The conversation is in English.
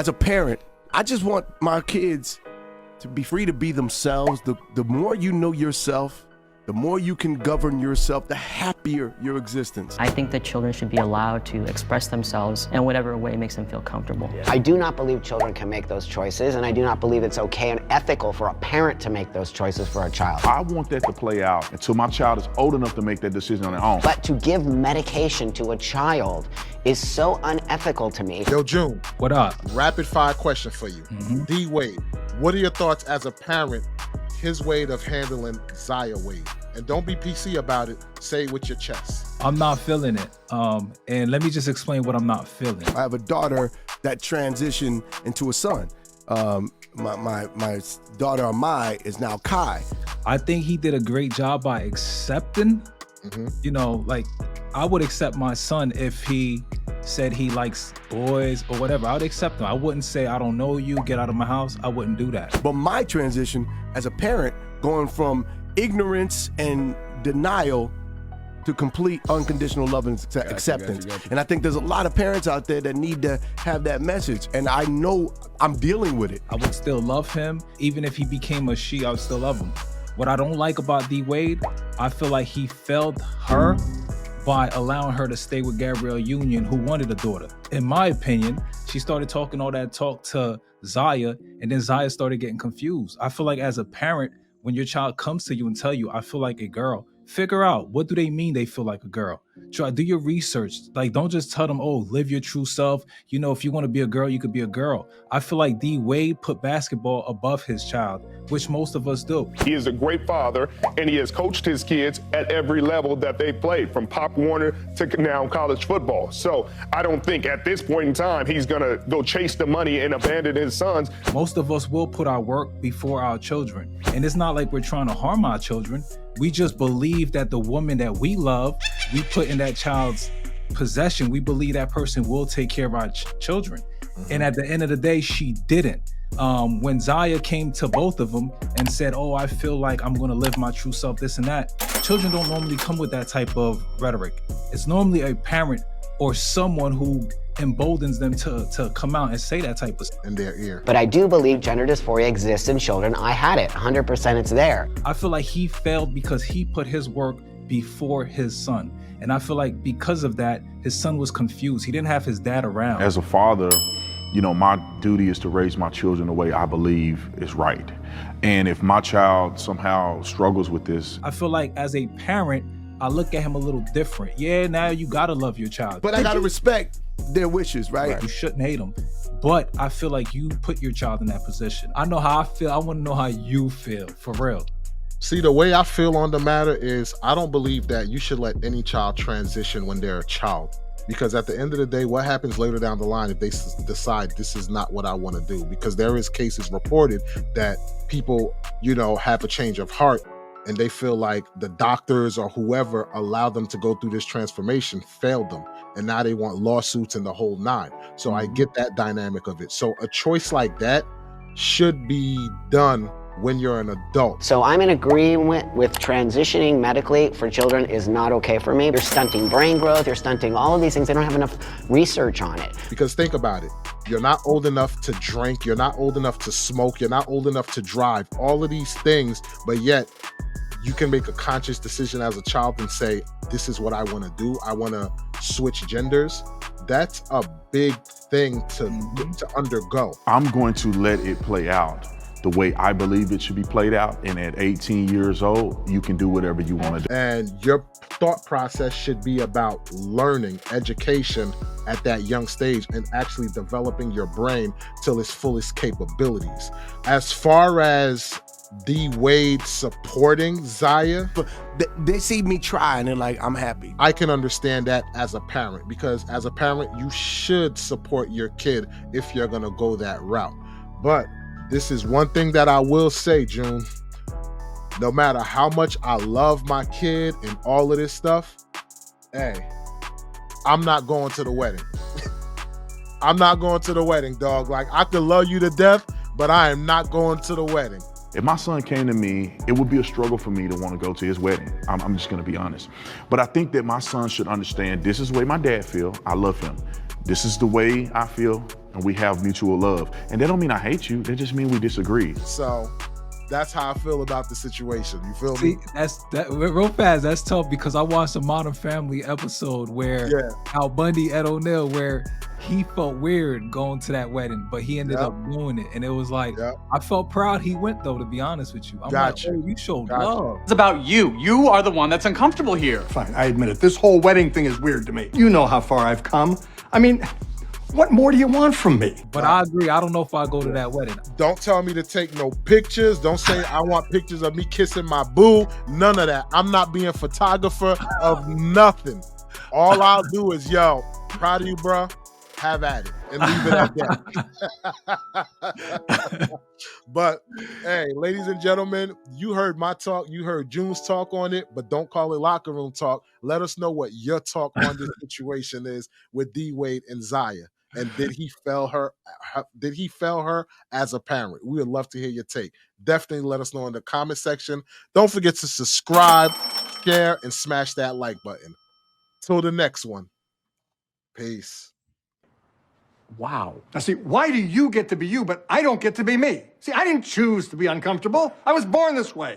As a parent, I just want my kids to be free to be themselves. The more you know yourself, the more you can govern yourself, the happier your existence. I think that children should be allowed to express themselves in whatever way makes them feel comfortable. I do not believe children can make those choices, and I do not believe it's okay and ethical for a parent to make those choices for a child. I want that to play out until my child is old enough to make that decision on their own. But to give medication to a child is so unethical to me. Yo, June. What up? Rapid fire question for you. D Wade, what are your thoughts as a parent, his way of handling Zaya Wade? And don't be PC about it. Say it with your chest. I'm not feeling it. And let me just explain what I'm not feeling. I have a daughter that transitioned into a son. My daughter Amai is now Kai. I think he did a great job by accepting. You know, like I would accept my son if he said he likes boys or whatever. I would accept him. I wouldn't say, I don't know you, get out of my house. I wouldn't do that. But my transition as a parent, going from ignorance and denial to complete unconditional love and acceptance. And I think there's a lot of parents out there that need to have that message. And I know I'm dealing with it. I would still love him. Even if he became a she, I would still love him. What I don't like about D Wade, I feel like he failed her by allowing her to stay with Gabrielle Union, who wanted a daughter. In my opinion, she started talking all that talk to Zaya, and then Zaya started getting confused. I feel like as a parent, when your child comes to you and tell you, I feel like a girl, figure out, what do they mean they feel like a girl? Try, do your research. Like, don't just tell them, oh, live your true self. You know, if you want to be a girl, you could be a girl. I feel like D Wade put basketball above his child, which most of us do. He is a great father, and he has coached his kids at every level that they played, from Pop Warner to now college football. So I don't think at this point in time, he's going to go chase the money and abandon his sons. Most of us will put our work before our children. And it's not like we're trying to harm our children. We just believe that the woman that we love, we put in that child's possession. We believe that person will take care of our children. And at the end of the day, she didn't. When Zaya came to both of them and said, oh, I feel like I'm going to live my true self, this and that. Children don't normally come with that type of rhetoric. It's normally a parent or someone who emboldens them to come out and say that type of stuff in their ear. But I do believe gender dysphoria exists in children. I had it, 100% it's there. I feel like he failed because he put his work before his son. And I feel like because of that, his son was confused. He didn't have his dad around. As a father, you know, my duty is to raise my children the way I believe is right. And if my child somehow struggles with this, I feel like as a parent, I look at him a little different. Yeah, now you gotta love your child. But I gotta respect their wishes, right? You shouldn't hate them. But I feel like you put your child in that position. I know how I feel. I wanna know how you feel, for real. See, the way I feel on the matter is I don't believe that you should let any child transition when they're a child. Because at the end of the day, what happens later down the line if they decide this is not what I want to do? Because there is cases reported that people, you know, have a change of heart and they feel like the doctors or whoever allowed them to go through this transformation failed them. And now they want lawsuits and the whole nine. So I get that dynamic of it. So a choice like that should be done when you're an adult. So I'm in agreement with transitioning medically for children is not okay for me. You're stunting brain growth, you're stunting all of these things. They don't have enough research on it. Because think about it. You're not old enough to drink, you're not old enough to smoke, you're not old enough to drive, all of these things, but yet you can make a conscious decision as a child and say, this is what I want to do. I want to switch genders. That's a big thing to undergo. I'm going to let it play out the way I believe it should be played out. And at 18 years old, you can do whatever you want to do. And your thought process should be about learning, education at that young stage and actually developing your brain till its fullest capabilities. As far as D Wade supporting Zaya, But they see me try and they're like, I'm happy. I can understand that as a parent, because as a parent, you should support your kid if you're gonna go that route. But this is one thing that I will say, June. No matter how much I love my kid and all of this stuff, hey, I'm not going to the wedding. I'm not going to the wedding, dog. Like, I could love you to death, but I am not going to the wedding. If my son came to me, it would be a struggle for me to want to go to his wedding. I'm just going to be honest. But I think that my son should understand this is the way my dad feel. I love him. This is the way I feel. and we have mutual love. And that don't mean I hate you. That just mean we disagree. So that's how I feel about the situation. You feel See, me? that's real fast. That's tough because I watched a Modern Family episode where Al Bundy, Ed O'Neill, where he felt weird going to that wedding, but he ended up doing it, and it was like I felt proud he went though. To be honest with you, I'm like, oh, you showed love. It's about you. You are the one that's uncomfortable here. Fine, I admit it. This whole wedding thing is weird to me. You know how far I've come. I mean, what more do you want from me? But I agree. I don't know if I go to that wedding. Don't tell me to take no pictures. Don't say I want pictures of me kissing my boo. None of that. I'm not being a photographer of nothing. All I'll do is, yo, proud of you, bro. Have at it and leave it at that. But hey, ladies and gentlemen, you heard my talk. You heard June's talk on it, but don't call it locker room talk. Let us know what your talk on this situation is with D Wade and Zaya. And did he fail her? Did he fail her as a parent? We would love to hear your take. Definitely let us know in the comment section. Don't forget to subscribe, share, and smash that like button. Till the next one. Peace. Wow. Now see, why do you get to be you, but I don't get to be me? See, I didn't choose to be uncomfortable. I was born this way.